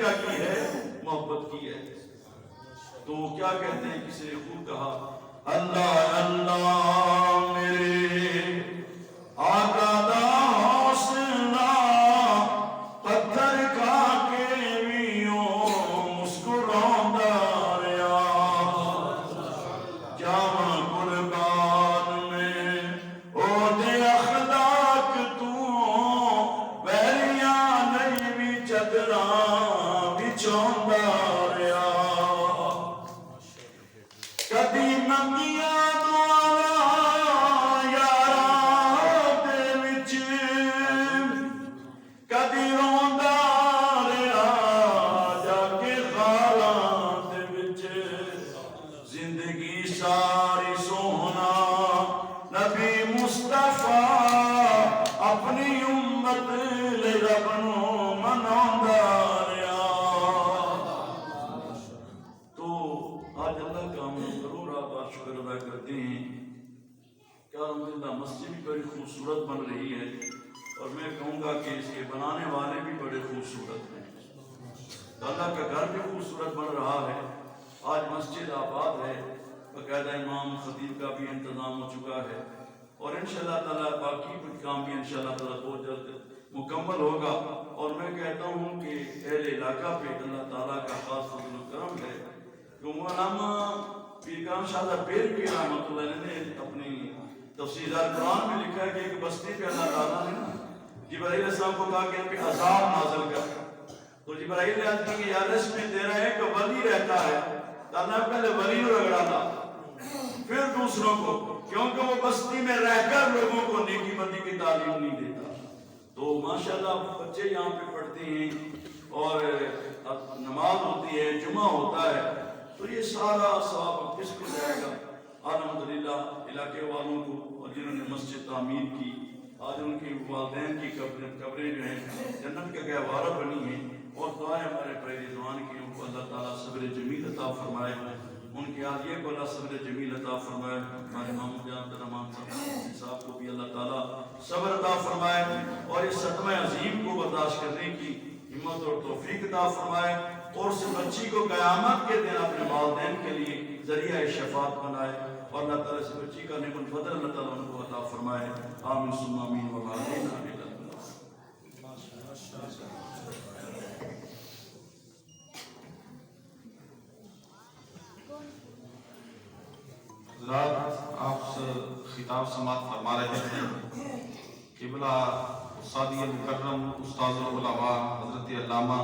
کیا کی ہے؟ محبت کی ہے. تو کیا کہتے ہیں، کسی نے خوب کہا اللہ اللہ میرے آقا دا حوصلہ پتھر کھا کے بھی مسکراؤندا رہیا. جاواں قربان میں او دے اخلاق تو ویلیاں نہیں بھی چدراں بچھاؤندا رہیا. کدی منگیاں دعاواں یاراں دے وچ کدی روندا رہیا جا کے خالاں دے وچ. زندگی ساری سونا نبی مصطفیٰ اپنی امت لے رب نو مناوندا رہیا. تو آج اللہ کا ہم ضرور آپ شکر ادا کرتے ہیں کہ الحمدللہ مسجد بھی بڑی خوبصورت بن رہی ہے، اور میں کہوں گا کہ اس کے بنانے والے بھی بڑے خوبصورت ہیں. اللہ کا گھر بھی خوبصورت بن رہا ہے. آج مسجد آباد ہے، باقاعدہ امام خطیب کا بھی انتظام ہو چکا ہے، اور انشاءاللہ تعالیٰ باقی کچھ کام بھی انشاءاللہ تعالیٰ بہت جلد مکمل ہوگا. اور میں کہتا ہوں کہ اہل علاقہ پہ اللہ تعالیٰ کا خاص فضل و کرم ہے. کہ مولانا پیر کام شاہ پیر بھی رحمۃ اللہ علیہ نے اپنی تفسیر قرآن میں لکھا ہے کہ ایک بستی پہ اللہ تعالیٰ نے جبرائیل السلام کو کہا کہ ان پہ عذاب نازل کر. تو جبرائیل نے عرض کی کہ یار اس میں تیرا ایک ولی رہتا ہے. تو اللہ نے پہلے ولی کو رگڑا تھا پھر دوسروں کو، کیونکہ وہ بستی میں رہ کر لوگوں کو نیکی بدی کی تعلیم نہیں دیتا. تو ماشاءاللہ بچے یہاں پہ پڑھتے ہیں اور نماز ہوتی ہے، جمعہ ہوتا ہے، تو یہ سارا ثواب کس کو جائے گا؟ الحمدللہ علاقے والوں کو، اور جنہوں نے مسجد تعمیر کی. آج ان کی والدین کی قبریں جو ہیں جنت کے گہوارہ بنی ہیں. اور دعائیں ہمارے پہلے رضوان کی، ان کو اللہ تعالیٰ صبر جمیل عطا فرمائے. ان کے عالیہ کو اللہ صبر جمیل عطا فرمائے. ہمارے امام جان رحمان صاحب کو بھی اللہ تعالیٰ صبر عطا فرمائے، اور اس صدمہ عظیم کو برداشت کرنے کی ہمت اور توفیق عطا فرمائے. اور اس بچی کو قیامت کے دن اپنے والدین کے لیے ذریعہ شفاعت بنائے، اور اللہ تعالیٰ اس بچی کا نعمت الفضل اللہ تعالیٰ ان کو عطا فرمائے. آمین ثم آمین والآمین. حضرات، آپ سے خطاب سماعت فرما رہے ہیں قبلہ استادی مکرم استاد العلماء حضرت علامہ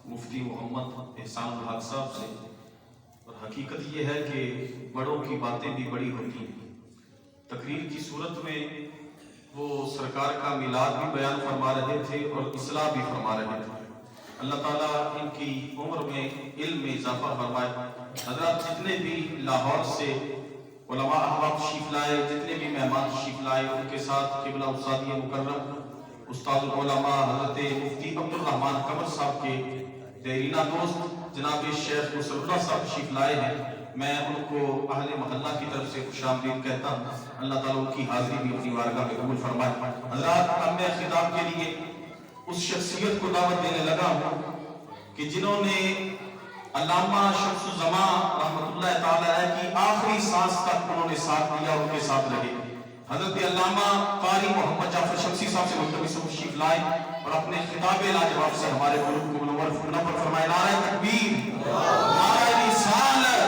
مفتی محمد احسان الحق صاحب سے. اور حقیقت یہ ہے کہ بڑوں کی باتیں بھی بڑی ہوتی ہیں. تقریر کی صورت میں وہ سرکار کا میلاد بھی بیان فرما رہے تھے اور اصلاح بھی فرما رہے تھے. اللہ تعالیٰ ان کی عمر میں علم میں اضافہ فرمائے. حضرات جتنے بھی لاہور سے علماء احباب تشریف لائے، جتنے بھی مہمان تشریف لائے، ان کے ساتھ قبلہ استادی مکرم استاد العلماء حضرت مفتی عبد الرحمان قمر صاحب کے دیرینہ دوست جناب شیخ نصر اللہ صاحب تشریف لائے ہیں. میں ان کو اہل محلہ کی طرف سے خوش آمدید کہتا ہوں. اللہ تعالیٰ ان کی حاضری بھی اپنی بارگاہ میں قبول فرمائے. حضرات، اب میں خطاب کے لیے اس شخصیت کو دعوت دینے لگا ہوں کہ جنہوں نے علامہ شمس الزمان رحمۃ اللہ تعالیٰ کی آخری سانس تک انہوں نے ساتھ دیا، ان کے ساتھ رہے. حضرت علامہ قاری محمد جعفر شمسی صاحب سے ملتمس تشریف لائے اور اپنے خطاب لاجواب سے ہمارے ملک کو منور فرمائے. نعرہ تکبیر، نعرہ رسالت،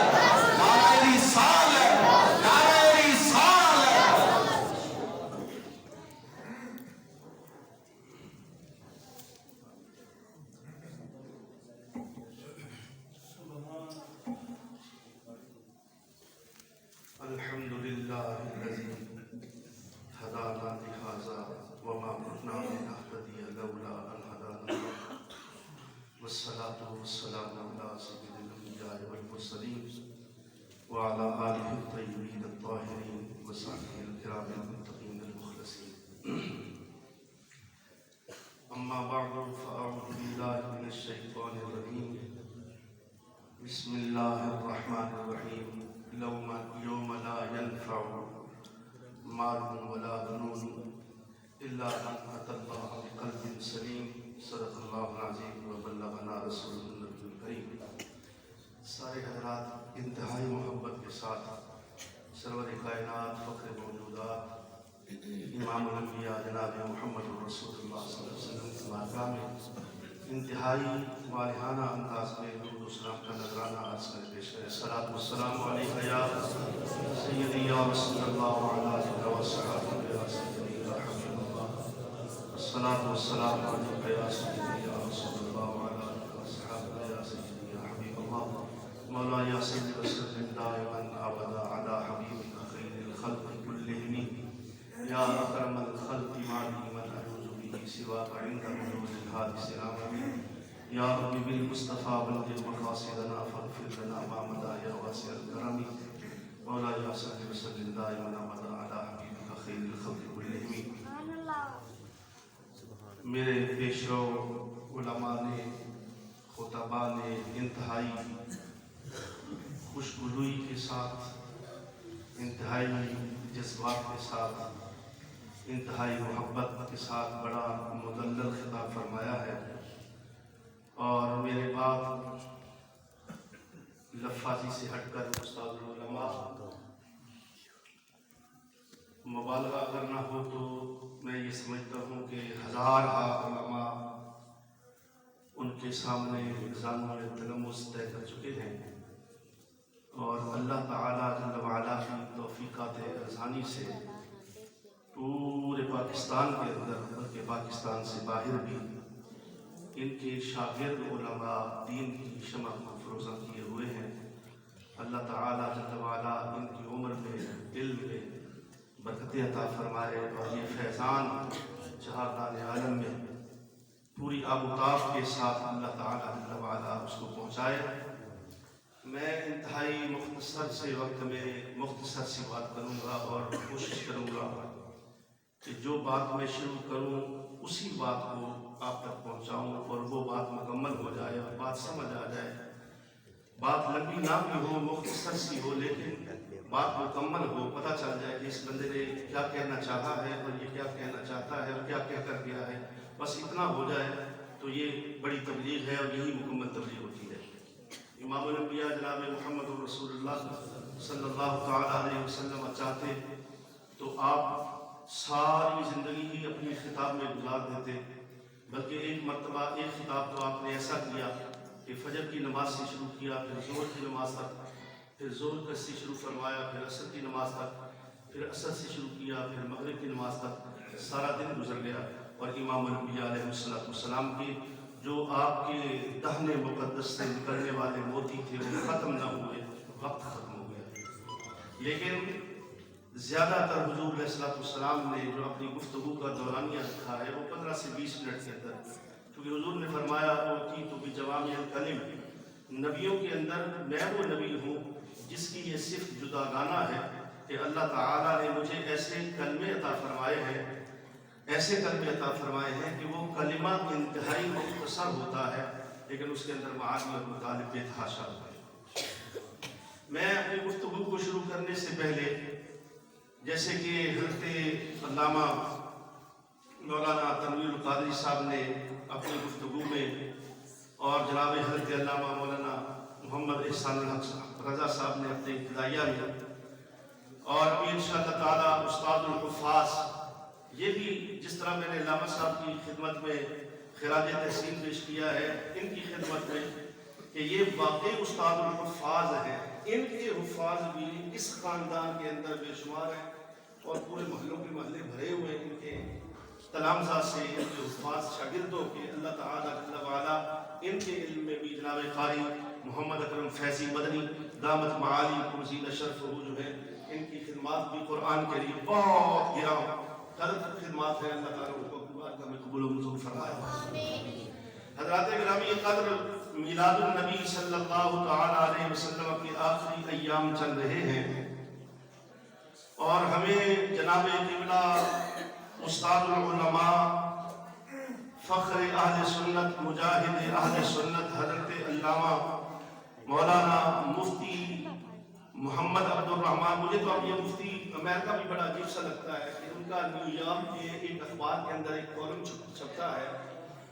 نعرہ رسالت، نعرہ رسالت. الحمدللہ الذی ہدانا لہذا وما كنا لنهتدی لولا ان هدانا اللہ، والصلاة والسلام علی سید الانبیاء والمرسلین وعلى آلہ الطیبین الطاہرین وصحبہ الکرام المتقین المخلصین. اما بعد فاعوذ باللہ من الشیطان الرجیم. بسم اللہ الرحمن الرحیم. یوم لا ينفع مال ولا بنون الا من اتى الله بقلب سلیم صدق اللہ العظیم و بلغنا رسول النبی الکریم۔ سارے حضرات انتہائی محبت کے ساتھ سرور کائنات فخر موجودات امام الانبیاء جناب محمد رسول اللہ صلی اللہ علیہ وسلم کی بارگاہ میں انتہائی والہانہ انداز میں درود و سلام کا نذرانہ عرض کر پیش کریں۔ الصلاۃ والسلام علیک یا سیدی یا رسول اللہ وعلی آلہ وصحبہ یا سیدی یا حبیب اللہ۔ الصلاۃ والسلام علیک یا سیدی یا رسول اللہ وعلی آلہ وصحبہ یا سیدی یا حبیب اللہ۔ مولا یا سیدی وسلم دائما ابدا علی حبیبک خیر الخلق کلہم یا اکرم الخلق معلی من اعوذ به سواک عند حلول الحادث العالمین۔ یا رب بالمصطفیٰ بلغ مقاصدنا فاغفر لنا ما مضى یا واسع الکرم۔ مولا یا صلی وسلم دائما ابدا علی حبیبک خیر الخلق کلہم۔ میرے پیشرو علماء نے، خطباء نے انتہائی خوشگوئی کے ساتھ، انتہائی جذبات کے ساتھ، انتہائی محبت کے ساتھ بڑا مدلل خطاب فرمایا ہے، اور میرے بات لفاظی سے ہٹ کر استاد العلماء مبالغہ کرنا ہو تو میں یہ سمجھتا ہوں کہ ہزارہا علماء ان کے سامنے زانوں میں تلمس طے کر چکے ہیں، اور اللہ تعالیٰ جل وعلا کی توفیقات ارزانی سے پورے پاکستان کے اندر بلکہ پاکستان سے باہر بھی ان کے شاگرد علماء دین کی شمع کو فروزاں کیے ہوئے ہیں۔ اللہ تعالیٰ جل وعلا ان کی عمر میں، علم میں برکتیں عطا فرمائے، اور یہ فیضان چہاردان عالم میں پوری آب و تاب کے ساتھ اللہ تعالیٰ جل وعلا اس کو پہنچائے۔ میں انتہائی مختصر سے وقت میں مختصر سی بات کروں گا، اور کوشش کروں گا کہ جو بات میں شروع کروں اسی بات کو آپ تک پہنچاؤں، اور وہ بات مکمل ہو جائے اور بات سمجھ آ جائے۔ بات لمبی نہ بھی ہو، مختصر سی ہو، لیکن بات مکمل ہو، پتہ چل جائے کہ اس بندے نے کیا کہنا چاہا ہے اور یہ کیا کہنا چاہتا ہے اور کیا کہہ کر گیا ہے۔ بس اتنا ہو جائے تو یہ بڑی تبلیغ ہے، اور یہی مکمل تبلیغ ہوتی ہے۔ امام الانبیاء جناب محمد رسول اللہ صلی اللہ تعالیٰ علیہ وسلم چاہتے تو آپ ساری زندگی ہی اپنی خطاب میں گزار دیتے، بلکہ ایک مرتبہ ایک خطاب تو آپ نے ایسا کیا کہ فجر کی نماز سے شروع کیا، پھر ظہر کی نماز تک، پھر ظہر سے شروع فرمایا، پھر عصر کی نماز تک، پھر عصر سے شروع کیا، پھر مغرب کی نماز تک، سارا دن گزر گیا، اور امام الانبیاء علیہ السلام کی جو آپ کے دہن مقدس سے نکلنے والے موتی تھے وہ ختم نہ ہوئے، وقت ختم ہو گیا۔ لیکن زیادہ تر حضور علیہ السلام نے جو اپنی گفتگو کا دورانیہ رکھا ہے وہ 15 سے 20 منٹ کے اندر، کیونکہ حضور نے فرمایا اوتی تو بجوامع الکلم، نبیوں کے اندر میں وہ نبی ہوں جس کی یہ صفت جداگانہ ہے کہ اللہ تعالیٰ نے مجھے ایسے کلمے عطا فرمائے ہیں، ایسے کلمے عطا فرمائے ہیں کہ وہ کلمہ انتہائی مختصر ہوتا ہے، لیکن اس کے اندر معانی اور مطالب بے تحاشا ہوتا ہے۔ میں اپنی گفتگو کو شروع کرنے سے پہلے، جیسے کہ حضرت علامہ مولانا تنویر القادری صاحب نے اپنی گفتگو میں، اور جناب حضرت علامہ مولانا محمد احسان الحق رضا صاحب نے اپنے ابتدائیہ میں، اور ابھی انشاءاللہ تعالیٰ استاد الحفاظ، یہ بھی جس طرح میں نے علامہ صاحب کی خدمت میں خراج تحسین پیش کیا ہے، ان کی خدمت میں کہ یہ واقعی استاد الحفاظ ہیں، ان کے حفاظ بھی اس خاندان کے اندر بے شمار ہیں، اور پورے محلوں کے محلے بھرے ہوئے ان کے تلامذہ سے، ان کے حفاظ شاگردوں کے۔ اللہ تعالیٰ جل وعلا ان کے علم میں بھی جناب قاری محمد اکرم فیضی مدنی دامت معالی مزید شرف ہو جو ہے، ان کی خدمات بھی قرآن کے لیے بہت گراں قدر خدمات ہیں۔ اللہ تعالیٰ ان کو قبول و منظور فرمائے۔ حضرات گرامی قدر، میلاد النبی صلی اللہ تعالیٰ علیہ وسلم کے آخری ایام چل رہے ہیں، اور ہمیں جناب قبلہ استاد العلماء، فخر اہل سنت، مجاہد اہل سنت، حضرت علامہ مولانا مفتی محمد عبد الرحمن، مجھے تو اب یہ مفتی امریکہ بھی بڑا عجیب سا لگتا ہے کہ ان کا نیو یارک کے ایک اخبار کے اندر ایک کالم چھپتا ہے،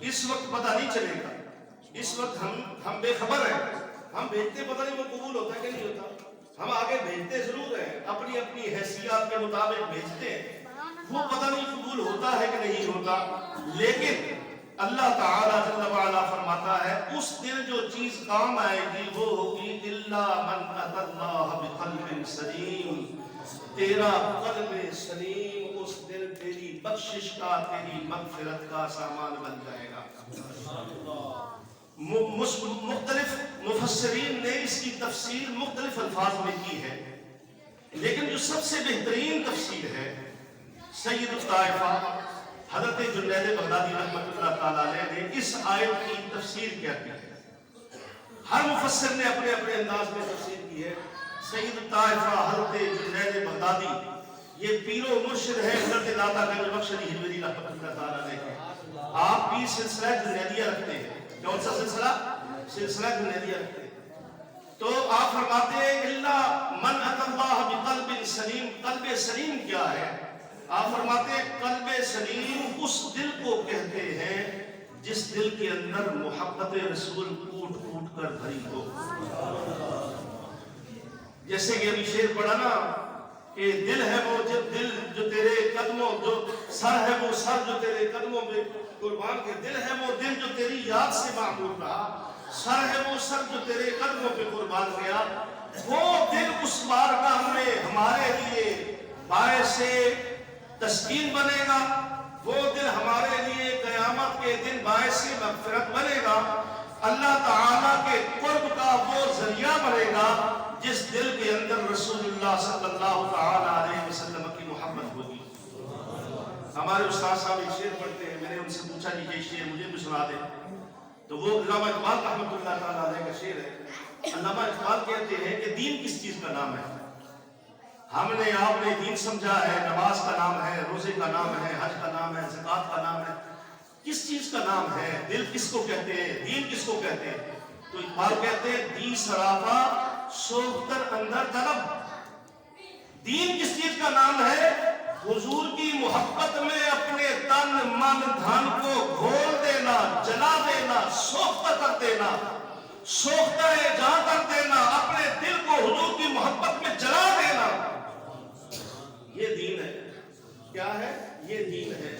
اس وقت پتہ نہیں چلے گا. اس وقت ہم بے خبر ہیں. ہم بھیجتے پتہ نہیں وہ قبول ہوتا ہے کہ نہیں ہوتا. ہم آگے بھیجتے ضرور ہیں, اپنی اپنی حیثیت کے مطابق بھیجتے ہیں, وہ پتہ نہیں قبول ہوتا ہے کہ نہیں ہوتا. لیکن اللہ تعالیٰ جل وعلا فرماتا ہے اس دن جو چیز کام آئے گی وہ ہوگی الا من اتى اللہ بقلب سلیم. تیرا قلب سلیم اس دن تیری بخشش کا, تیری مغفرت کا سامان بن جائے گا. مختلف مفسرین نے اس کی تفسیر مختلف الفاظ میں کی ہے, لیکن جو سب سے بہترین تفسیر ہے سید الطائفہ حضرت جنید بغدادی رحمۃ اللہ تعالیٰ علیہ نے اس آیت کی تفسیر کیا کی ہے. ہر مفسر نے اپنے اپنے انداز میں تفسیر کی ہے. سید الطائفہ حضرت جنید بغدادی یہ پیر و مرشد ہے حضرت داتا گنج بخش علی ہجویری رحمۃ اللہ تعالیٰ علیہ کے. آپ بھی سلسلہ جنیدیہ رکھتے ہیں. کون سا سلسلہ؟ سلسلہ جنیدیہ رکھتے ہیں. تو آپ فرماتے ہیں الا من اتى اللہ بقلب سلیم. قلب سلیم کیا ہے؟ آپ فرماتے ہیں قلب سلیم اس دل کو کہتے ہیں جس دل کے اندر محبت رسول کوٹ کوٹ کر بھری ہو. جیسے کہ ابھی شعر پڑھا نا کہ دل ہے وہ دل جو تیرے قدموں, جو سر ہے وہ سر جو تیرے قدموں میں قربان کے, دل ہے وہ دل جو تیری یاد سے معمور رہا, سر ہے وہ سر جو تیرے قدموں پہ قربان گیا. وہ دل اس بارگاہ میں ہمارے لیے باعث تسکین بنے گا. وہ دل ہمارے لیے قیامت کے دن باعث مغفرت بنے گا. اللہ تعالیٰ کے قرب کا وہ ذریعہ بنے گا جس دل کے اندر رسول اللہ صلی اللہ تعالیٰ علیہ وسلم کی محبت ہوگی. ہمارے استاد صاحب ایک شعر پڑھتے ہیں, میں نے ان سے پوچھا کہ یہ شعر مجھے بھی سنا دیں, تو وہ علامہ اقبال رحمۃ اللہ تعالیٰ علیہ کا شعر ہے. علامہ اقبال کہتے ہیں کہ دین کس چیز کا نام ہے؟ ہم نے آپ نے دین سمجھا ہے, نماز کا نام ہے, روزے کا نام ہے, حج کا نام ہے, زکوٰۃ کا نام ہے. کس چیز کا نام ہے؟ دل کس کو کہتے ہیں, دین کس کو کہتے ہیں؟ تو اقبال کہتے ہیں دی سراپا سوختر اندر طلب. دین کس چیز کا نام ہے؟ حضور کی محبت میں اپنے تن من دھن کو گھول دینا, جلا دینا, سوختہ کر دینا, سوختہ جہاں کر دینا, اپنے دل کو حضور کی محبت میں جلا دینا. یہ دین ہے. کیا ہے؟ یہ دین ہے.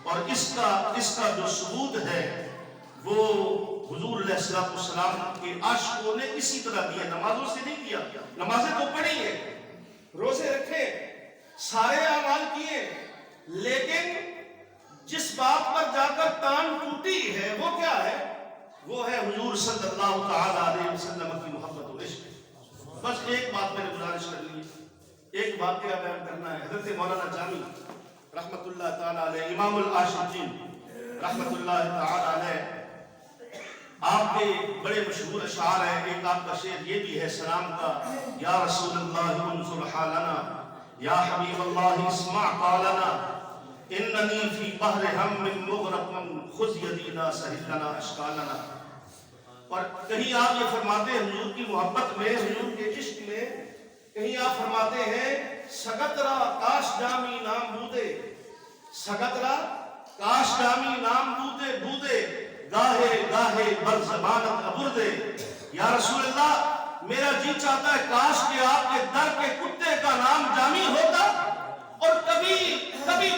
اور اس کا جو ثبوت ہے وہ حضور علیہ السلام کے عاشقوں نے اسی طرح دیا, نمازوں سے نہیں دیا. نمازیں تو پڑھی ہیں, روزے رکھے, سارے اعمال کیے, لیکن جس بات پر جا کر تان ٹوٹی ہے وہ کیا ہے؟ وہ ہے حضور صلی اللہ تعالیٰ علیہ وسلم کی محبت و عشق. بس ایک بات میں نے گزارش کر لی, ایک واقعہ بیان کرنا ہے. حضرت مولانا جامی رحمت اللہ تعالیٰ علیہ, امام العاشقین رحمت اللہ تعالیٰ علیہ, آپ کے بڑے مشہور اشعار ہیں. ایک آپ کا شعر یہ بھی ہے سلام کا, یا رسول اللہ انظر حالنا, یا حبیب اللہ اسمع قالنا, اننی فی بحر ہم مغرق خذ یدینا سہل لنا اشکالنا. اور کہیں آپ یہ فرماتے ہیں حضور کی محبت میں, حضور کے عشق میں, کہیں آپ فرماتے ہیں سگترا کاش جامی نام بودے, سگترا کاش جامی نام بودے بودے, گاہے گاہے بر زبانت ابردے. یا رسول اللہ میرا جی چاہتا ہے کاش کہ آپ کے در کے کتے کا نام جامی ہوتا, اور کبھی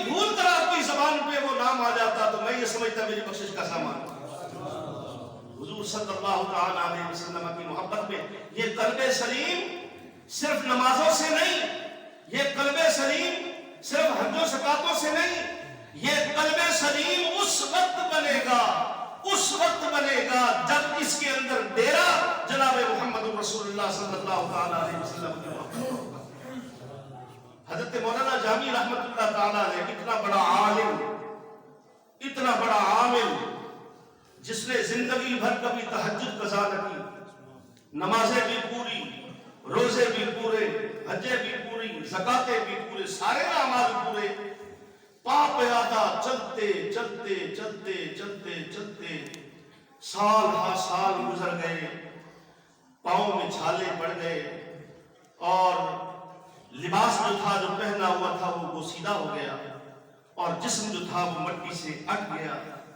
بھول کر آپ کی زبان پہ وہ نام آ جاتا تو میں یہ سمجھتا میری بخشش کا سامان. حضور صلی اللہ تعالیٰ علیہ وسلم کی محبت میں یہ قلب سلیم صرف نمازوں سے نہیں, یہ قلب سلیم صرف حج و زکاتوں سے نہیں, یہ قلب سلیم اس وقت بنے گا جب اس کے اندر ڈیرا جناب محمد رسول اللہ صلی اللہ تعالیٰ علیہ وسلم کی محبت ہوگا. حضرت مولانا جامی رحمت اللہ تعالیٰ نے اتنا بڑا عالم, اتنا بڑا عامل, جس نے زندگی بھر کبھی تہجد قضا نہ کی, نمازیں بھی پوری, روزے بھی پورے, حجیں بھی پوری, زکاتیں بھی پورے, سارے اعمال پورے, پاپ پیادہ چلتے چلتے چلتے چلتے چلتے سال ہا سال گزر گئے, پاؤں میں چھالے پڑ گئے, اور لباس جو تھا جو پہنا ہوا تھا وہ سیدھا ہو گیا, اور جسم جو تھا وہ مٹی سے اٹ گیا.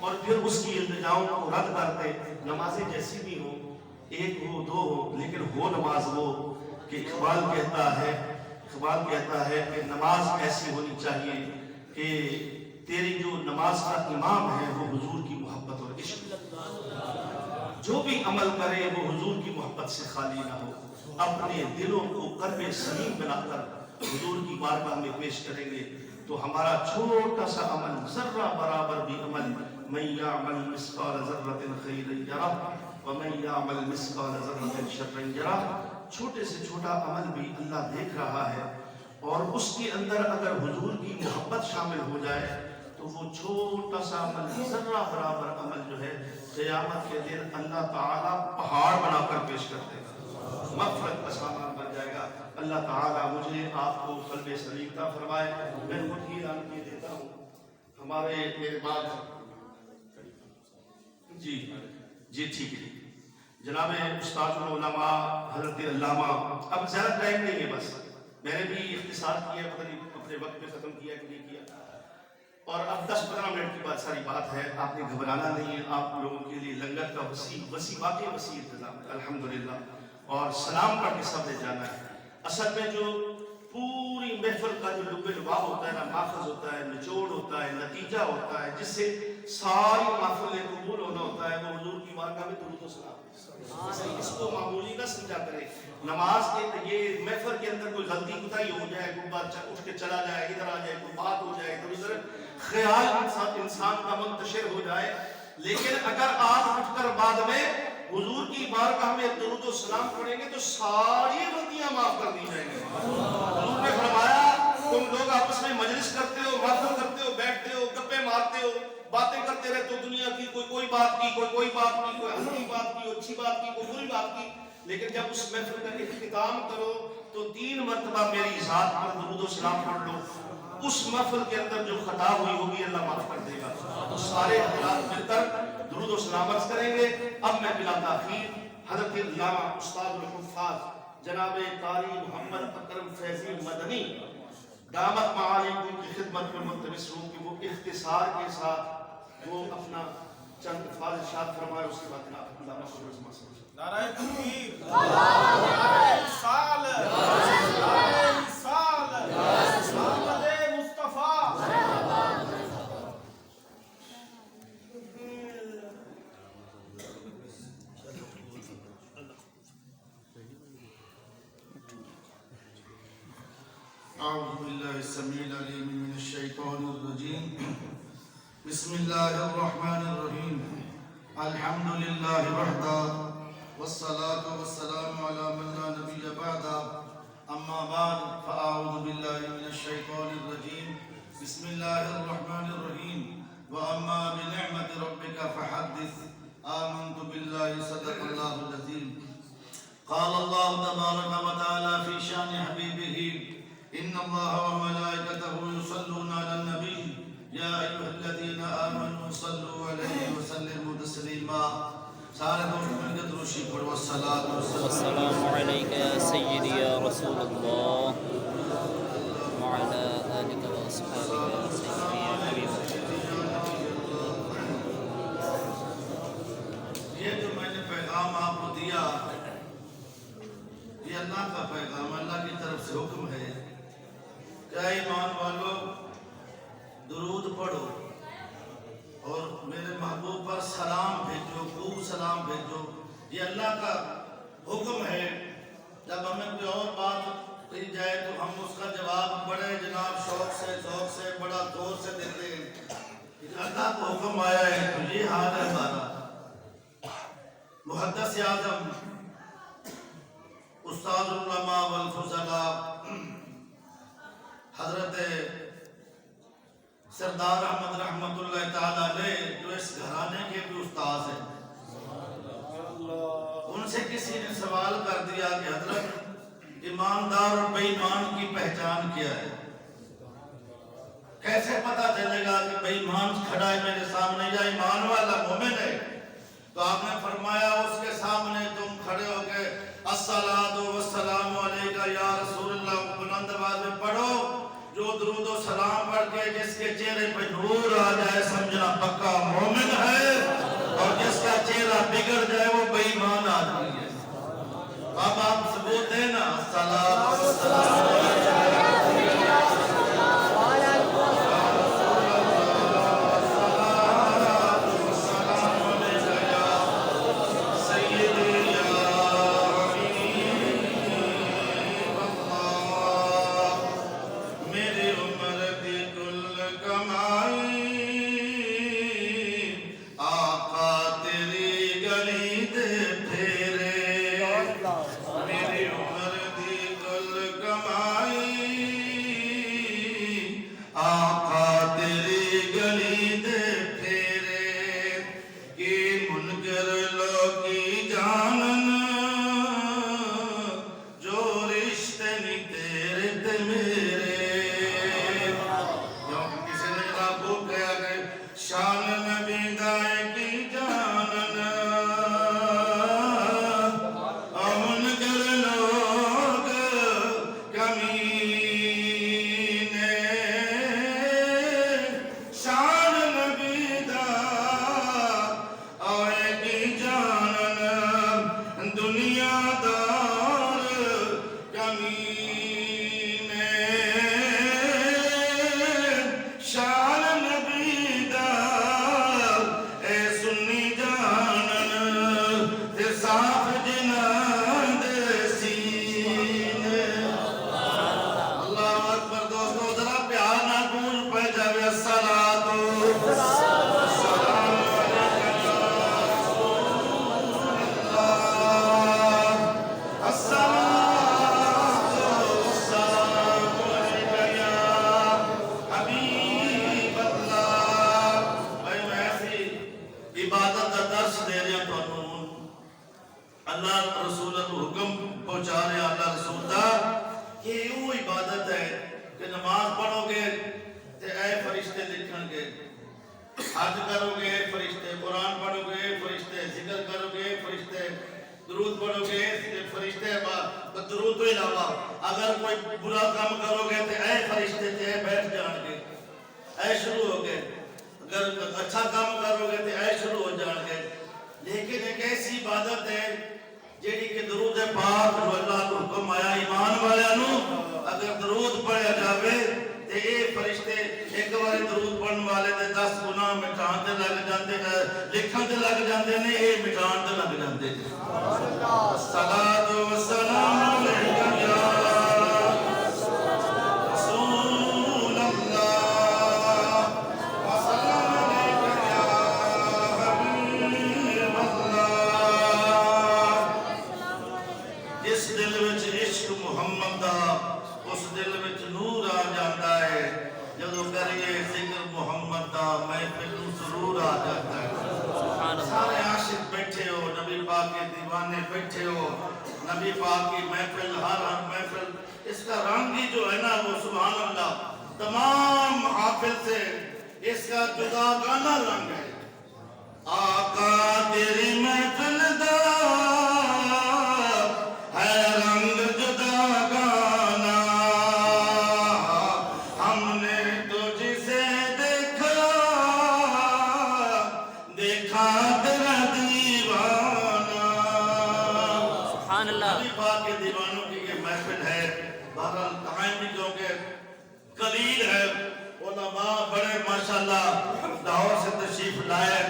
اور پھر اس کی التجاؤں کو رد کرتے. نمازیں جیسی بھی ہوں, ایک ہو دو ہو, لیکن ہو نماز وہ کہ اقبال کہتا ہے کہ نماز ایسی ہونی چاہیے کہ تیری جو نماز کا امام ہے وہ حضور کی محبت اور عشق, جو بھی عمل کرے وہ حضور کی محبت سے خالی نہ ہو. اپنے دلوں کو قلب سلیم بنا کر حضور کی بارگاہ میں پیش کریں گے تو ہمارا چھوٹا سا عمل, ذرہ برابر بھی عمل, من یعمل مثقال ذرۃ خیرا یرہ ومن یعمل مثقال ذرۃ شرا یرہ, چھوٹے سے چھوٹا عمل بھی اللہ دیکھ رہا ہے, اور اس کے اندر اگر حضور کی محبت شامل ہو جائے تو وہ چھوٹا سا عمل, ذرہ برابر عمل جو ہے قیامت کے دن اللہ تعالیٰ پہاڑ بنا کر پیش کر دے گا, مغفرت کا سامان بن جائے گا. اللہ تعالیٰ مجھے آپ کو قلب سلیم عطا فرمائے. میں خود ہی اعلان کیے دیتا ہوں, ہمارے میرے بعد جی ٹھیک ہے جناب استاد العلماء حضرت علامہ, اب زیادہ ٹائم نہیں ہے, بس میں نے بھی اختصار کیا, پتہ نہیں اپنے وقت پہ ختم کیا کہ نہیں کیا, اور اب 10-15 منٹ کی بات ساری بات ہے, آپ نے گھبرانا نہیں ہے. آپ لوگوں کے لیے لنگر کا وسیع انتظام ہے الحمدللہ, اور سلام پڑھ کے سب نے جانا ہے. اصل میں جو پوری محفل کا جو لب لباب ہوتا ہے نا, ماخذ ہوتا ہے, نچوڑ ہوتا ہے, نتیجہ ہوتا ہے, جس سے ساری محفل قبول ہونا ہوتا ہے, وہ حضور کی بارگاہ میں درود و سلام. اس کو معمولی نہ سمجھا کرے. نماز کے یہ محفل کے اندر کوئی غلطی کوتاہی ہو جائے, کوئی بات اٹھ کے چلا جائے, ادھر آ جائے, کوئی بات ہو جائے, ادھر ادھر خیال انسان کا منتشر ہو جائے, لیکن اگر آپ اٹھ کر بعد میں حضور کی بارگاہ میں درود و سلام پڑھیں گے تو ساری غلطیاں معاف کر دی جائیں گے. حضور نے فرمایا تم لوگ آپس میں مجلس کرتے ہو, محفل کرتے ہو, بیٹھتے ہو, گپے مارتے ہو, باتیں کرتے رہتے ہو دنیا کی, کوئی بات کی, کوئی بات کی, کوئی ہلکی بات کی, اچھی بات کی, کوئی بری بات کی, لیکن جب اس محفل کا اختتام کرو تو 3 مرتبہ میری ذات پر درود و سلام پڑھ لو. اس محفل کے اندر جو خطا ہوئی ہوگی اللہ معاف کر دے گا. تو سارے حضرات مل کر درود و سلام عرض کریں گے. اب میں بلا تاخیر حضرت علامہ استاد الحفاظ جناب قاری محمد اکرم فیضی مدنی دامت معالم کی خدمت میں ملتمس ہوں کہ وہ اختصار کے ساتھ وہ اپنا چند الفاظ ارشاد فرمائے. اس کے بعد علامہ صلی اللہ علیہ وسلم نعرہ تکبیر, نعرہ رسالت, نعرہ رسالت, محمد مصطفیٰ. اعوذ باللہ السمیع العلیم من الشیطان الرجیم. بسم اللہ الرحمن الرحیم. الحمد للہ وحدہ والصلاة والسلام علی من لا نبی بعدہ. اما بعد فاعوذ باللہ من الشیطان الرجیم. بسم اللہ الرحمن الرحیم. واما بنعمت ربک فحدث. آمنت باللہ صدق اللہ العظیم. قال اللہ تبارک و تعالی فی شان حبیبہ ان اللہ وملائکته یصلون علی النبی یا ایھا الذین آمنوا صلوا علیہ وسلموا تسلیما. سارے دوست مل کے درود شریف پڑھو. والسلام علیک یا سیدی یا رسول اللہ وعلی آلک و اصحابک یا سیدی یا حبیب. یہ جو میں نے پیغام آپ کو دیا یہ اللہ کا پیغام, اللہ کی طرف سے حکم ہے کہ ایمان والو درود پڑھو اور میرے محبوب پر سلام بھیجو, خوب سلام بھیجو. یہ اللہ کا حکم ہے. جب ہمیں کوئی اور بات کہی جائے تو ہم اس کا جواب بڑے جناب شوق سے ذوق سے بڑا زور سے دیتے ہیں. اللہ کا حکم آیا ہے تو یہ حال ہے ہمارا. محدث اعظم استاد العلماء والفضلاء حضرت سردار احمد رحمت اللہ تعالی علیہ جو اس گھرانے کے بھی استاد ہیں, ان سے کسی نے سوال کر دیا کہ حضرت ایماندار اور بے ایمان کی پہچان کیا ہے, کیسے پتا چلے گا کہ بے ایمان کھڑا ہے میرے سامنے یا ایمان والا مومن ہے؟ تو آپ نے فرمایا اس کے سامنے تم کھڑے ہو کے الصلاۃ والسلام علیکہ یا رسول اللہ بلند آواز میں پڑھو, جو درود و سلام پڑھ کے جس کے چہرے پہ نور آ جائے سمجھنا پکا مومن ہے، اور جس کا چہرہ بگڑ جائے وہ بے ایمان آدمی ہے۔ اب آپ ثبوت دیں نا، الصلاۃ والسلام حج کرو گے فرشتے، قرآن پڑھو گے فرشتے، ذکر کرو گے فرشتے، درود پڑھو گے فرشتے، درود تو علاوہ اگر کوئی برا کام کرو گے تو اے فرشتے تے بیٹھ جان گے، اے شروع ہو گئے، اگر اچھا کام کرو گے تو اے شروع ہو جان گے۔ لیکن ایک ایسی عبادت ہے جیڑی کہ درود پاک جو اللہ کو حکم آیا ایمان والوں اگر درود پڑھیا جاوے تے اے فرشتے ایک بار درود پڑھن والے دے 10 گناہ مٹان تے لگ جاندے نے، لکھن تے لگ جاندے نے، اے مٹان تے لگ جاندے نے۔ صلاۃ و سلام علیکہ یا رسول اللہ، وسلام علیکہ یا حبیب اللہ۔ جس دل وچ عشق محمد دا اس دل وچ نور آ جاتا ہے، جدو کریے ذکر محمد دا محفل نو سرور آ جاتا ہے۔ سارے عاشق بیٹھے ہو، نبی پاک کے دیوانے بیٹھے ہو، نبی پاک کی محفل ہر محفل اس کا رنگ ہی جو ہے نا وہ سبحان اللہ تمام محافل سے اس کا جدا گانا رنگ ہے۔ آقا تیری محفل دا ہے رنگ جدا گانا، ہم نے تجھ سے دیکھا تیرا دیوانہ۔ سبحان اللہ۔ نبی پاک کے دیوانوں کی یہ محفل ہے۔ بہرحال ٹائم بھی کیونکہ قلیل ہے، علماء بڑے ماشاءاللہ لاہور سے تشریف لائے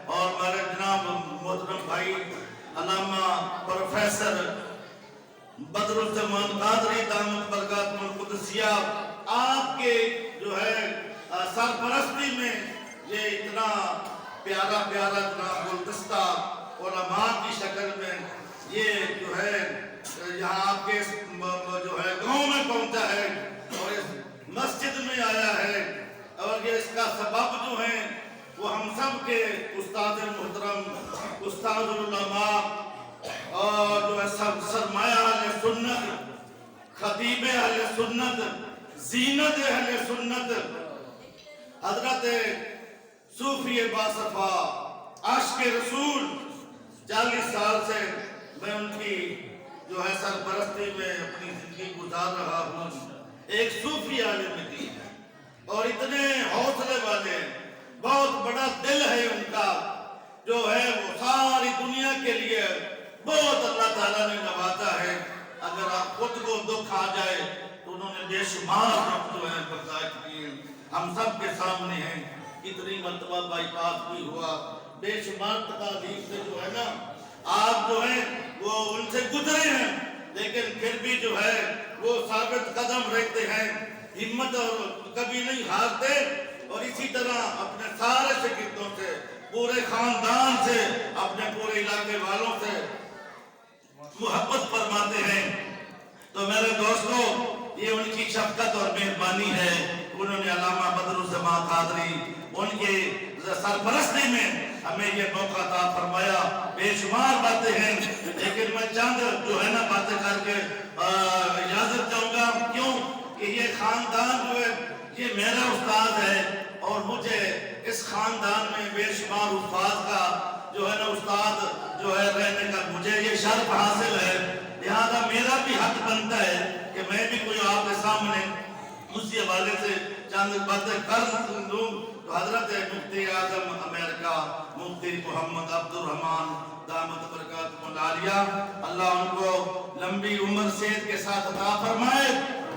اور ہمارے جناب محترم بھائی علامہ پروفیسر بدر الزمان قادری دامت برکاتہ القدسیہ آپ کے جو ہے سرپرستی میں یہ اتنا پیارا پیارا جناب گلدستہ علماء کی شکل میں یہ جو ہے یہاں آپ کے جو ہے گاؤں میں پہنچا ہے اور اس مسجد میں آیا ہے، اور یہ اس کا سبب جو ہے وہ ہم سب کے استاد محترم استاد العلماء اور جو ہے سب سرمایہ اہل سنت، خطیب اہل سنت، زینت اہل سنت، حضرت صوفی باصفا عاشق رسول 40 سال سے میں ان کی جو ہے سرپرستی میں اپنی زندگی گزار رہا ہوں۔ ایک صوفی عالم دین اور اتنے حوصلے والے ہیں، بہت بڑا دل ہے ان کا، جو ہے وہ ساری دنیا کے لیے بہت اللہ تعالیٰ نے نوازا ہے۔ اگر آپ خود کو دکھ آ جائے تو انہوں نے بے شمار دکھ جو ہے برداشت کیے، ہم سب کے سامنے ہیں۔ کتنی مرتبہ بائی پاس بھی ہوا، بے شمار تکالیف سے جو ہے نا آپ جو ہیں وہ ان سے گزرے ہیں، لیکن پھر بھی جو ہے وہ ثابت قدم رہتے ہیں، ہمت اور کبھی نہیں ہارتے، اور اسی طرح اپنے سارے شاگردوں سے، پورے خاندان سے، اپنے پورے علاقے والوں سے محبت فرماتے ہیں۔ تو میرے دوستو، یہ ان کی شفقت اور مہربانی ہے۔ انہوں نے علامہ بدر الزمان قادری ان کے سرپرستی میں ہمیں یہ موقع عطا فرمایا۔ بے شمار باتیں ہیں، لیکن میں چند جو ہے نا باتیں کر کے اجازت چاہوں گا، کیوں کہ یہ خاندان جو ہے یہ میرا استاد ہے، اور مجھے اس خاندان میں بے شمار استاد کا جو ہے نا استاد جو ہے رہنے کا مجھے یہ شرف حاصل ہے، لہذا میرا بھی حق بنتا ہے کہ میں بھی کوئی آپ کے سامنے اسی حوالے سے چند باتیں کر دوں۔ تو حضرت مفتی اعظم امریکہ مفتی محمد عبد الرحمن دامت برکاتہ العالیہ، اللہ ان کو لمبی عمر صحت کے ساتھ عطا فرمائے،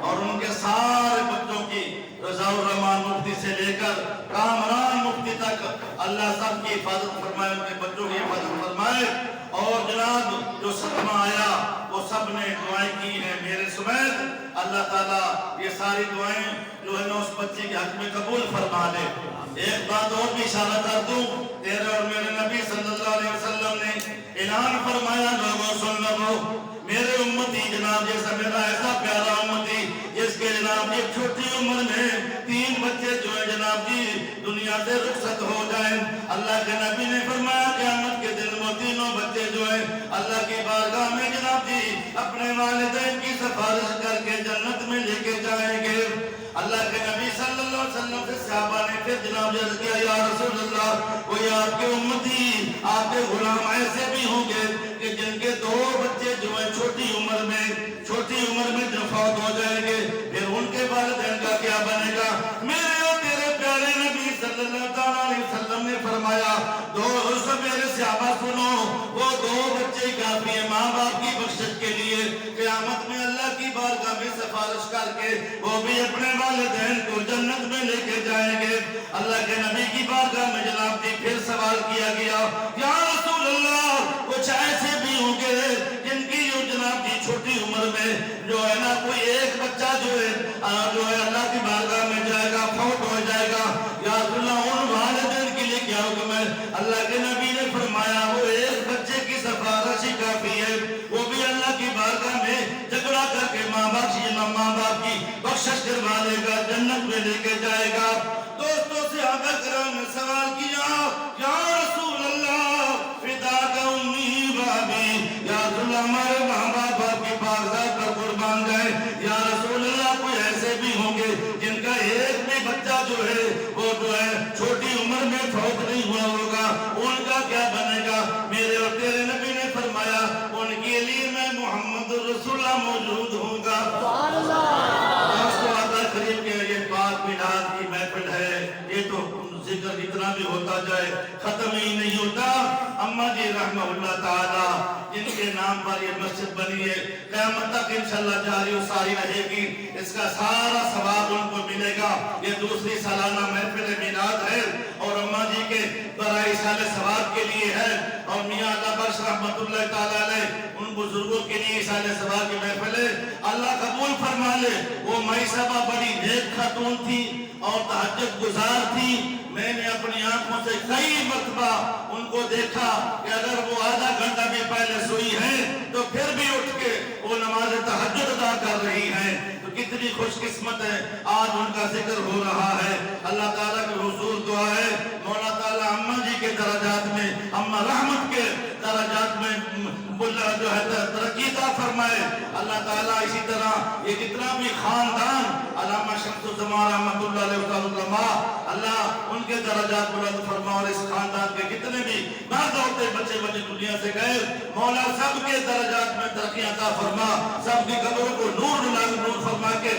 اور ان کے سارے بچوں کی رضا الرحمان مفتی سے لے کر کامران مفتی تک اللہ سب کی حفاظت فرمائے، ان کے بچوں کی حفاظت فرمائے۔ اور جناب جو صدمہ آیا وہ سب نے دعائیں کی ہیں میرے سمیت، اللہ تعالیٰ یہ ساری دعائیں جو ہے نا اس بچے کے حق میں قبول فرما لے۔ ایک بات اور بھی اشارہ کر دوں، تیرے اور میرے نبی صلی اللہ علیہ وسلم نے اعلان فرمایا، لوگوں سن لو، میرے امتی جناب جیسا میرا ایسا پیارا امتی جس کے جناب یہ چھوٹی عمر میں 3 بچے جو ہے جناب جی دنیا سے رخصت ہو جائیں، اللہ کے نبی نے فرمایا قیامت کے دن وہ تینوں بچے جو ہیں اللہ کی بارگاہ میں جناب جی اپنے والدین کی سفارش کر کے جنت میں لے کے جائیں گے۔ اللہ کے نبی صلی اللہ علیہ وسلم سے صحابہ نے پھر جناب عرض کیا، یا رسول اللہ، کوئی آپ کے امتی آپ کے غلام ایسے بھی ہوں گے کہ جن کے 2 بچے جو ہیں چھوٹی عمر میں جو فوت ہو جائیں گے، پھر ان کے والدین کا کیا بنے گا؟ میرے اور تیرے پیارے نبی صلی اللہ علیہ وسلم نے فرمایا، میرے صحابہ سنو، وہ 2 بچے کافی ہیں ماں باپ کی بخشش کے لیے، قیامت میں اللہ کی بارگاہ میں سفارش کر کے وہ بھی اپنے والدین کو جنت میں لے کے جائیں گے۔ اللہ کے نبی کی بارگاہ میں جناب جی پھر سوال کیا گیا، یا رسول اللہ، کچھ ایسے بھی ہوں گے جن کی جو جناب جی چھوٹی عمر میں جو ہے نا کوئی ایک بچہ جو ہے اللہ کی بارگاہ میں جائے گا، فوت ہو جائے گا، یا رسول اللہ ان والدین کے لیے کیا حکم ہے؟ اللہ کے نبی نے فرمایا، وہ ایک بچے کی سفارش ہی کافی ہے، وہ بھی اللہ کی بارگاہ میں جھگڑا کر کے ماں باپ کی بخشش کروا لے گا، جنت میں لے کے جائے گا۔ دوستوں سے صحابہ کرام نے سوال کیا، یا رسول اللہ، فداک امی و ابی، یا رسول اللہ ہمارے ماں باپ کی باغات پر قربان جائے، یا رسول اللہ کوئی ایسے بھی ہوں گے جن کا ایک بھی بچہ جو ہے وہ جو ہے چھوٹی عمر میں فوت نہیں ہوا ہوگا، ان کا کیا بنے گا؟ میرے اور تیرے نبی نے فرمایا، ان کے لیے میں محمد رسول اللہ موجود ہوں گا۔ قریب کے یہ پاک میلاد کی محفل ہے، یہ تو ذکر اتنا بھی ہوتا جائے ختم ہی نہیں ہوتا۔ اماں جی رحمہ اللہ تعالی جن کے نام پر یہ مسجد بنی ہے، قیامت تک انشاءاللہ جاری و ساری رہے گی، اس کا سارا ثواب ان کو ملے گا۔ یہ دوسری سالانہ محفل میلاد ہے، اور اماں جی کے برائے ایصال ثواب کے لیے ہے، اور میاں اللہ بخش رحمت اللہ تعالی علیہ ان بزرگوں کے لیے ایصال ثواب کی محفل ہے۔ اللہ قبول فرما لے۔ وہ مائی صاحبہ بڑی نیک خاتون تھی اور تہجد گزار تھی، میں نے اپنی آنکھوں سے کئی مرتبہ ان کو دیکھا کہ اگر وہ آدھا گھنٹہ بھی پہلے سوئی ہیں تو پھر بھی اٹھ کے وہ نماز تہجد ادا کر رہی ہیں۔ تو کتنی خوش قسمت ہے، آج ان کا ذکر ہو رہا ہے۔ اللہ تعالیٰ کے حضور دعا ہے، مولا تعالیٰ اماں جی کے درجات میں، اماں رحمت کے درجات میں جو ہے ترقی عطا فرمائے۔ اللہ تعالیٰ اسی طرح یہ جتنا بھی خاندان علامہ شمس الزمان رحمۃ اللہ علیہ وسلم، اللہ ان کے درجات بلند فرما، اور اس خاندان کے جتنے بھی مرد عورتیں بچے دنیا سے گئے، مولا سب کے درجات میں ترقی عطا فرما، سب کی قبروں کو نور فرما کے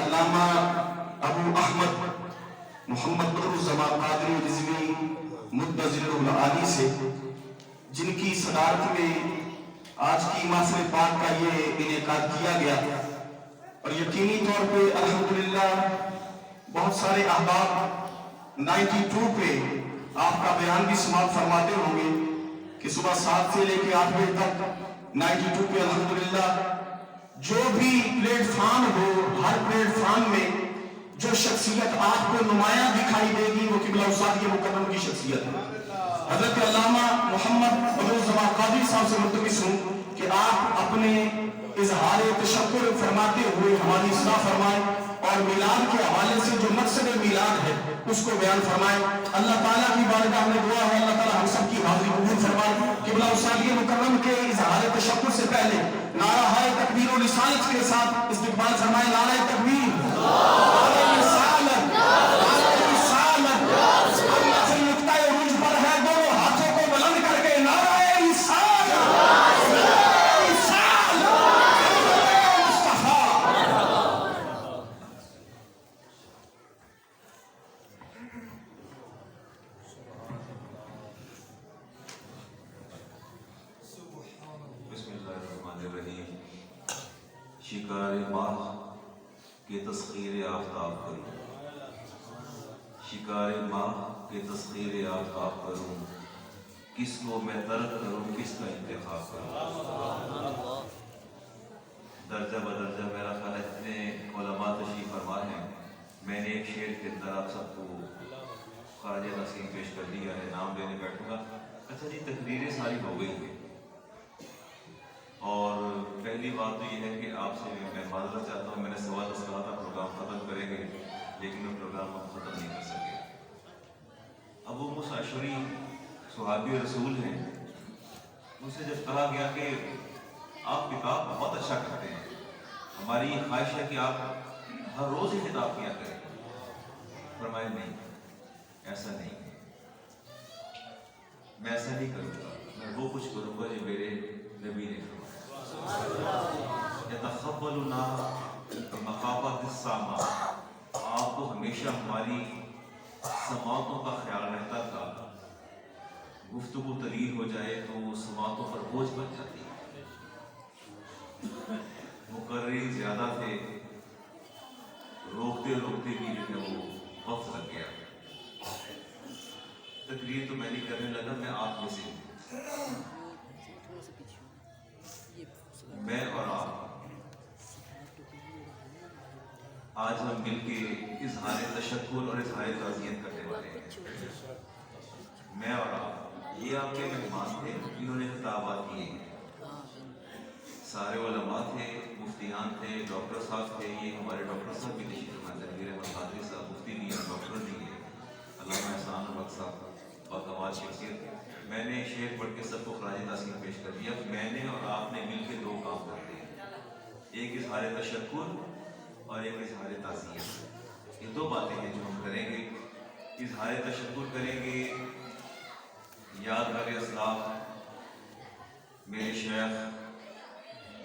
علامہ ابو احمد محمد بدرالزمان قادری رضوی مدظر العالی سے، جن کی صدارت میں آج کی محفل پاک کا یہ انعقاد کیا گیا، اور یقینی طور پہ الحمدللہ بہت سارے احباب 92 پہ آپ کا بیان بھی سماعت فرماتے ہوں گے کہ صبح 7 سے لے کے 8 بجے تک 92 پہ الحمدللہ جو بھی پلیٹ فارم ہو، ہر پلیٹ فارم میں جو شخصیت آپ کو نمایاں دکھائی دے گی وہ قبلہ استاد مکرم کی شخصیت ہے۔ حضرت علامہ محمد بدرالزمان قادری صاحب سے ملتمس ہوں کہ آپ اپنے اظہار تشکر فرماتے ہوئے ہماری اصلاح فرمائیں اور میلاد کے حوالے سے جو مقصد میلاد ہے اس کو بیان فرمائیں۔ اللہ تعالیٰ کی بارگاہ میں دعا ہے اللہ تعالیٰ ہم سب کی حاضری قبول فرمائے۔ قبلہ استاد مکرم کے اظہار تشکر سے پہلے نعرہ تکبیر و رسالت کے ساتھ استقبال فرمائیں۔ نعرہ تکبیر، نعرہ رسالت، نعرہ رسالت۔ ہم محفل نقطۂ عروج پر ہے، دونوں ہاتھوں کو بلند کر کے نعرہ رسالت، نعرہ رسالت، نعرہ مصطفیٰ۔ بسم اللہ الرحمن الرحیم۔ شکار ماہ کے تسخیر آفتاب کروں، شکار ماہ کے تسخیر آفتاب کروں، کس کو میں ترک کروں، کس کا انتخاب کروں۔ درجہ بدرجہ میرا خیال ہے اتنے علماء تشریف فرما ہیں، میں نے ایک شعر کے اندر آپ سب کو خواجہ نسیم پیش کر دیا ہے، نام لینے بیٹھوں گا۔ اچھا جی، تقریریں ساری ہو گئی ہیں، اور پہلی بات تو یہ ہے کہ آپ سے میں معذرت چاہتا ہوں، میں نے 10:15 کہا تھا پروگرام ختم کریں گے، لیکن وہ پروگرام ہم ختم نہیں کر سکے۔ ابو موسیٰ اشعری صحابی رسول ہیں، ان سے جب کہا گیا کہ آپ کتاب بہت اچھا کرتے ہیں، ہماری یہ خواہش ہے کہ آپ ہر روز ہی کتاب کیا کریں، فرمایا نہیں، ایسا نہیں، میں ایسا نہیں کروں گا، میں وہ کچھ کروں گا جو میرے نبی نے فرمایا۔ یتقبلنا مخافۃ السامع، آپ کو ہمیشہ ہماری سماعتوں کا خیال رہتا تھا، گفتگو طویل ہو جائے تو وہ سماعتوں پر بوجھ بن جاتی ہے، مقررین زیادہ تھے، روکتے روکتے بھی جو ہے وہ وقت لگ گیا۔ تقریر تو میں نہیں کرنے لگا، میں آپ میں سے ہوں، میں اور آپ آج ہم مل کے اظہار تشکر اور اظہار تعزیت کرنے والے ہیں۔ میں اور آپ، یہ آپ کے مہمان تھے جنہوں نے خطابات کیے، سارے علماء تھے، مفتیان تھے، ڈاکٹر صاحب تھے، یہ ہمارے ڈاکٹر صاحب بھی تشریف فرما ہیں، میر احمد قادری صاحب مفتی بھی ہیں، ڈاکٹر بھی ہیں، علامہ احسان الحق صاحب باکمال شخصیت۔ میں نے شعر پڑھ کے سب کو خراج تحسین پیش کر دیا۔ میں نے اور آپ نے مل کے دو کام کرتے ہیں، ایک اظہار تشکر اور ایک اظہار تعزیت۔ یہ دو باتیں ہیں جو ہم کریں گے۔ اظہار تشکر کریں گے یادگار اسلاف، میرے شیخ،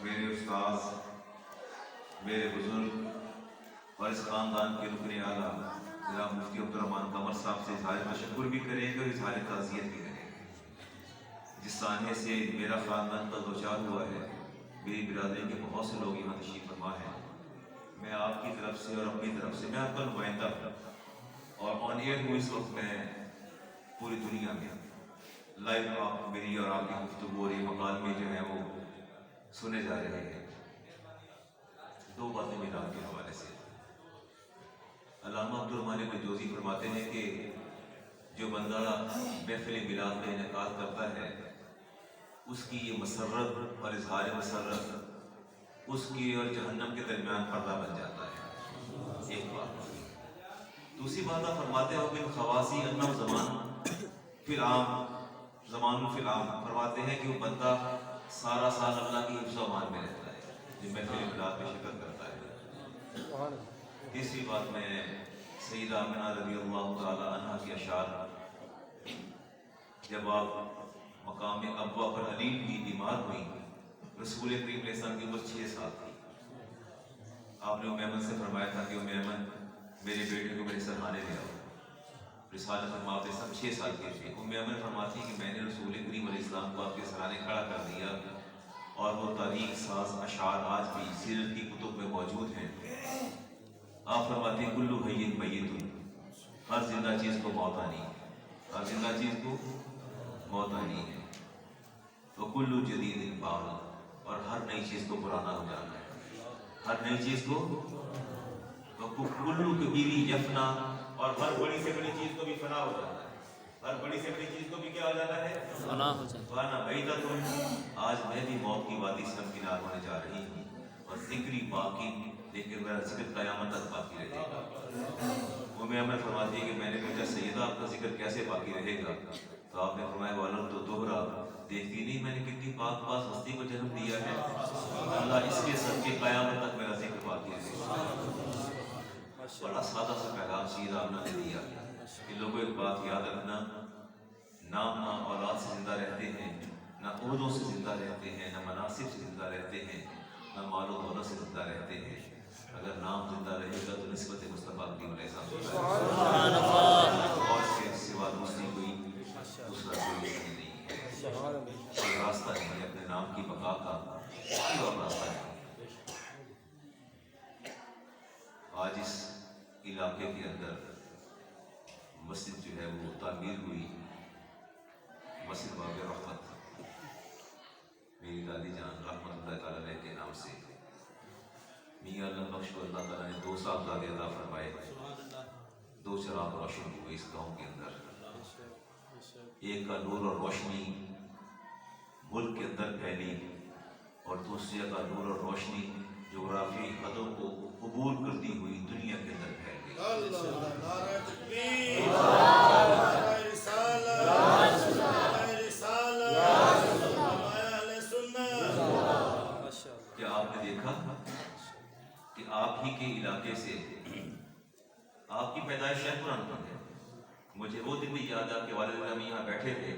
میرے استاذ، میرے بزرگ اور اس خاندان کے رکن اعلیٰ جناب مفتی عبدالرحمان قمر صاحب سے اظہار تشکر بھی کریں گے اور اظہار تعزیت بھی کریں گے۔ جس سانحے سے میرا خاندان کا دوچار ہوا ہے، میری برادری کے بہت سے لوگ یہاں تشریف فرما ہیں، میں آپ کی طرف سے اور اپنی طرف سے، میں آپ کا نمائندہ ہوں اور آن ایئر ہوں اس وقت، میں پوری دنیا میں لائیو آپ میری اور آپ کی گفتگو اور یہ مکالمے جو ہیں وہ سنے جا رہے ہیں۔ دو باتیں میلاد کے حوالے سے، علامہ عبدالرحمن ابن جوزی فرماتے ہیں کہ جو بندہ محفل میلاد کا انعقاد کرتا ہے، اس کی یہ مسرت اور اظہار مسرت اس کی اور جہنم کے درمیان پردہ بن جاتا ہے، ایک بات۔ دوسری بات آپ فرماتے ہو کہ خواصی انم زمان فی العام، زمان فی العام، فرماتے ہیں کہ وہ بندہ سارا سال اللہ کی حفظ و امان میں رہتا ہے جو محفل میلاد میں شرکت کرتا ہے۔ تیسری بات میں سیدہ آمنہ رضی اللہ تعالی عنہ کی اشعار، جب آپ مقام ابوا پر علیم کی بیمار ہوئی، رسول کریم علیہ السلام کی عمر 6 سال تھی، آپ نے ایم ایمن سے فرمایا تھا کہ ایم ایمن میرے بیٹے کو میرے سرحانے لے آؤ. رسالت فرماتے سب 6 سال کے تھے. ام ایمن فرماتی کہ میں نے رسول کریم علیہ السلام کو آپ کے سرانے کھڑا کر دیا اور وہ تاریخ ساز اشعار آج بھی سیرت کی کتب میں موجود ہیں. آپ فرماتے ہیں کلو حی میت، ہر زندہ چیز کو موت آنی ہے، ہر زندہ چیز کو موت آنی ہے. تو کلو جدید بال، اور ہر نئی چیز کو پرانا ہو جانا ہے، ہر نئی چیز کو کلو کبیری یفنا، اور ہر بڑی سے بڑی چیز کو بھی فنا ہو جانا ہے، ہر بڑی سے بڑی چیز کو بھی کیا ہو جانا ہے؟ فنا ہو جانا. فانا بعیدۃ، آج میں بھی موت کی وادی سے ہمکنار ہونے جا رہی ہوں، اور ذکری باقی، لیکن میرا ذکر قیامت تک باقی رہے گا. وہ میں عمر فرماتی ہے کہ میں نے پوچھا سیدہ آپ کا ذکر کیسے باقی رہے گا؟ تو آپ نے فرمایا والد تو دوہرا، دیکھتی نہیں میں نے کتنی پاک پاس ہستی کو جنم دیا ہے، اللہ اس کے سب کے قیامت تک میرا ذکر باقی رہے گا. بڑا سادہ سا پیغام سیدہ آمنہ نے دیا کہ لوگوں ایک بات یاد رکھنا، نام نہ اولاد سے زندہ رہتے ہیں، نہ عہدوں سے زندہ رہتے ہیں، نہ مناصب سے زندہ رہتے ہیں، نہ مال و دولت سے زندہ رہتے ہیں. اگر نام زندہ رہے گا تو نسبت مصطفیٰ کریم علیہ السلام اور اس کے سوا دوسری کوئی دوسرا کوئی نہیں ہے، کوئی راستہ نہیں ہے اپنے نام کی بقا کا، کوئی اور راستہ نہیں. آج اس علاقے کے اندر مسجد جو ہے وہ تعمیر ہوئی، مسجد باب رحمت، میری دادی جان رحمت اللہ تعالیٰ علیہ کے نام سے. میاں اللہ بخش کو اللہ تعالیٰ نے 2 صاحبزادے عطا فرمائے، 2 چراغ روشن ہوئے اس گاؤں کے اندر. ایک کا نور اور روشنی ملک کے اندر پھیلی، اور دوسرے کا نور اور روشنی جغرافی حدوں کو عبور کرتی ہوئی دنیا کے اندر پھیل گئی. نعرہ تکبیر، نعرہ رسالت، نعرہ رسالت، اہل سنت. کیا آپ نے دیکھا کہ آپ ہی کے علاقے سے آپ کی پیدائش شاید قرآن پر ہے. مجھے وہ دن بھی یاد آ کہ والد گرامی یہاں بیٹھے تھے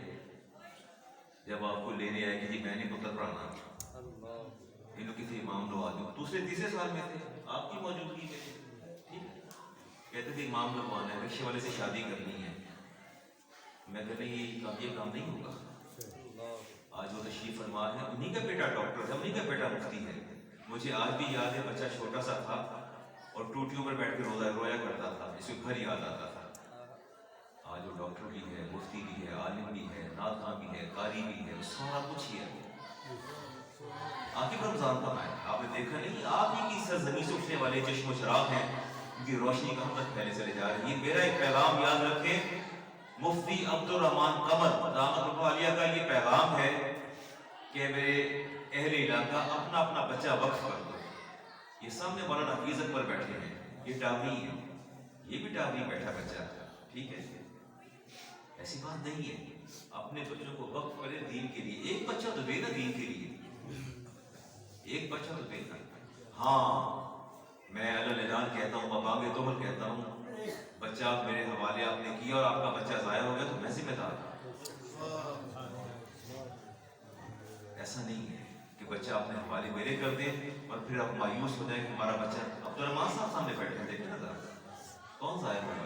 جب آپ کو لینے آئے کہ جی میں نے پتر پڑھانا، ان کسی امام لوگ آدمی دوسرے تیسرے سال میں تھے، آپ کی موجودگی میں تھے. ٹھیک ہے، کہتے تھے امام لوگ آنا ہے، رکشے والے سے شادی کرنی ہے. میں کہتے یہ کام نہیں ہوگا. آج وہ تشریف فرما ہے، انہیں کا بیٹا ڈاکٹر ہے، انہیں کا بیٹا مفتی ہے. مجھے آج بھی یاد ہے بچہ چھوٹا سا تھا اور ٹوٹیوں پر بیٹھ کے رویا کرتا تھا، اس کو گھر یاد آتا تھا. آج وہ ڈاکٹر بھی ہے، مفتی بھی ہے، عالم بھی ہے، نعت خواں بھی ہے، قاری بھی ہے، سارا کچھ ہی ہے. عاقب رمضان کا ہے، آپ نے دیکھا نہیں آپ ہی کی سرزمین سے اٹھنے والے چشم و چراغ ہیں، ان کی روشنی کہاں تک پھیلے چلے جا رہی ہے. میرا ایک پیغام یاد رکھیں، مفتی عبد الرحمان قمر دامت اللہ علیہ کا یہ پیغام ہے کہ میرے اہل علاقہ اپنا اپنا بچہ وقف کر دو. یہ سامنے مولانا حفیظ اکبر بیٹھے ہیں، یہ ٹاوری ہے، یہ بھی ٹاوری بیٹھا بچہ. ٹھیک ہے، ایسی بات نہیں ہے. اپنے بچوں کو وقف کرے دین کے لیے. ایک بچہ تو دے نا دین کے لیے، ایک بچہ تو دے نا. ہاں میں اعلان کہتا ہوں، بابانگ تومر کہتا ہوں، بچہ آپ میرے حوالے آپ نے کیا اور آپ کا بچہ ضائع ہو گیا تو میں ذمہ دار ہوں. ایسا نہیں ہے کہ بچہ اپنے حوالے میرے کر دے اور پھر آپ مایوس ہو جائیں کہ ہمارا بچہ. عبد الرحمان صاحب سامنے بیٹھے ہیں، دیکھیں نا ذرا کون ضائع ہو گیا.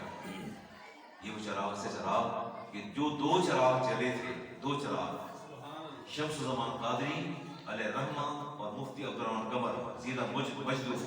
یہ وہ چراغ سے چراغ کہ جو 2 چراغ جلے تھے، 2 چراغ، شمس زمان قادری علیہ رحمہ اور مفتی عبد الرحمان قمر زیدہ مجد